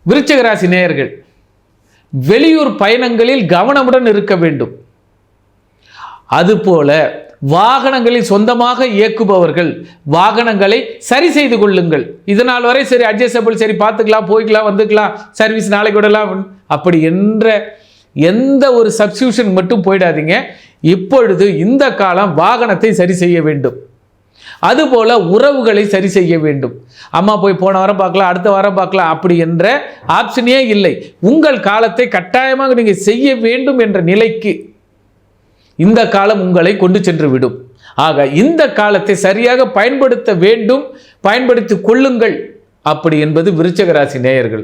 விருச்சிக ராசி நேயர்கள், வெளியூர் பயணங்களில் கவனமுடன் இருக்க வேண்டும். அதுபோல வாகனங்களில் சொந்தமாக இயக்குபவர்கள் வாகனங்களை சரி செய்து கொள்ளுங்கள். இதனால் வரை சரி அட்ஜஸ்டபிள், சரி பார்த்துக்கலாம், போய்க்கலாம், வந்துக்கலாம், சர்வீஸ் நாளைக்கு விடலாம், அப்படி என்ற எந்த ஒரு சப்ஸ்டியூஷன் மட்டும் போயிடாதீங்க. இப்பொழுது இந்த காலம் வாகனத்தை சரி செய்ய வேண்டும். அதுபோல உறவுகளை சரி செய்ய வேண்டும். அம்மா போய் போன வாரம் பார்க்கலாம், அடுத்த வாரம் பார்க்கலாம், அப்படி என்ற ஆப்ஷனே இல்லை. உங்கள் காலத்தை கட்டாயமாக நீங்கள் செய்ய வேண்டும் என்ற நிலைக்கு இந்த காலம் உங்களை கொண்டு சென்று விடும். ஆக இந்த காலத்தை சரியாக பயன்படுத்த வேண்டும், பயன்படுத்தி கொள்ளுங்கள். அப்படி என்பது விருச்சிக ராசி நேயர்கள்.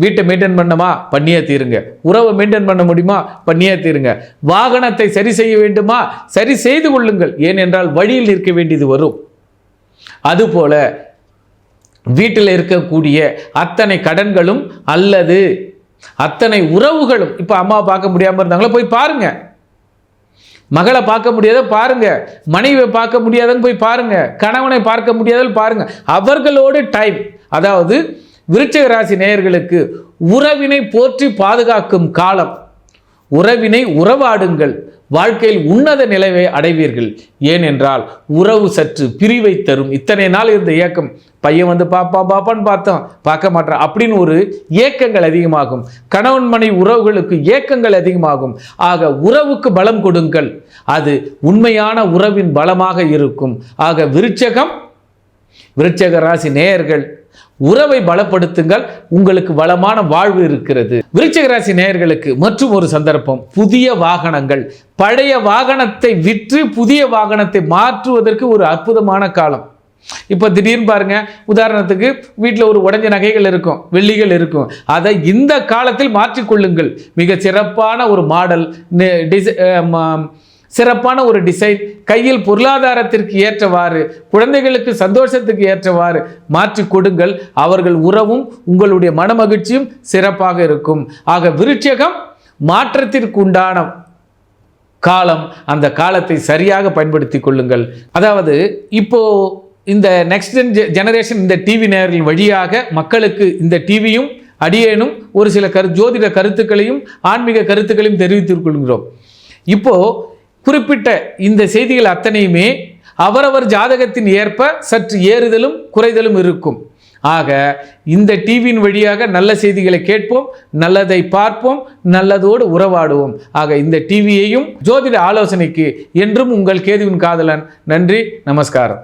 வீட்டை மெயின்டைன் பண்ணமா, பண்ணியே தீருங்க. உறவை மெயின்டைன் பண்ண முடியுமா, பண்ணியே தீருங்க. வாகனத்தை சரி செய்ய வேண்டுமா, சரி செய்து கொள்ளுங்கள். ஏனென்றால் வழியில் நிற்க வேண்டியது வரும். அதுபோல வீட்டில் இருக்கக்கூடிய அத்தனை கடன்களும் அல்லது அத்தனை உறவுகளும், இப்போ அம்மா பார்க்க முடியாமல் இருந்தாங்களோ போய் பாருங்க. மகளை பார்க்க முடியாத பாருங்க, மனைவியை பார்க்க முடியாதன்னு போய் பாருங்க, கணவனை பார்க்க முடியாதன்னு பாருங்க. அவர்களோடு டைம், அதாவது விருச்சிக ராசி நேயர்களுக்கு உறவினை போற்றி பாதுகாக்கும் காலம். உறவினை உறவாடுங்கள், வாழ்க்கையில் உன்னத நிலையை அடைவீர்கள். ஏனென்றால் உறவு சற்று பிரிவை தரும். இத்தனை நாள் இருந்த ஏக்கம், பையன் வந்து பாப்பான்னு பார்த்தோம், பார்க்க மாட்டான் அப்படின்னு ஒரு ஏக்கங்கள் அதிகமாகும். கணவன் மனைவி உறவுகளுக்கு ஏக்கங்கள் அதிகமாகும். ஆக உறவுக்கு பலம் கொடுங்கள், அது உண்மையான உறவின் பலமாக இருக்கும். ஆக விருச்சிக ராசி நேயர்கள் உறவை பலப்படுத்துங்கள், உங்களுக்கு வளமான வாழ்வு இருக்கிறது. விருச்சிக ராசி நேயர்களுக்கு மற்றும் ஒரு சந்தர்ப்பம், புதிய வாகனங்கள். பழைய வாகனத்தை விற்று புதிய வாகனத்தை மாற்றுவதற்கு ஒரு அற்புதமான காலம். இப்போ திடீர்னு பாருங்க, உதாரணத்துக்கு வீட்டில் ஒரு உடைஞ்ச நகைகள் இருக்கும், வெள்ளிகள் இருக்கும், அதை இந்த காலத்தில் மாற்றிக்கொள்ளுங்கள். மிக சிறப்பான ஒரு மாடல், சிறப்பான ஒரு டிசைன், கையில் பொருளாதாரத்திற்கு ஏற்றவாறு, குழந்தைகளுக்கு சந்தோஷத்துக்கு ஏற்றவாறு மாற்றி கொடுங்கள். அவர்கள் உறவும் உங்களுடைய மனமகிழ்ச்சியும் சிறப்பாக இருக்கும். ஆக விருச்சிகம் மாற்றத்திற்கு உண்டான காலம். அந்த காலத்தை சரியாக பயன்படுத்தி கொள்ளுங்கள். அதாவது இப்போ இந்த நெக்ஸ்ட் ஜெனரேஷன் இந்த டிவி நேயர்கள் வழியாக மக்களுக்கு இந்த டிவியும் அடியேனும் ஒரு சில ஜோதிட கருத்துக்களையும் ஆன்மீக கருத்துக்களையும் தெரிவித்துக் கொள்கிறோம். இப்போ குறிப்பிட்ட இந்த செய்திகள் அத்தனையுமே அவரவர் ஜாதகத்தின் ஏற்ப சற்று ஏறுதலும் குறைதலும் இருக்கும். ஆக இந்த டிவியின் வழியாக நல்ல செய்திகளை கேட்போம், நல்லதை பார்ப்போம், நல்லதோடு உறவாடுவோம். ஆக இந்த டிவியையும் ஜோதிட ஆலோசனைக்கு என்றும் உங்கள் கேதுவின் காதலன். நன்றி, நமஸ்காரம்.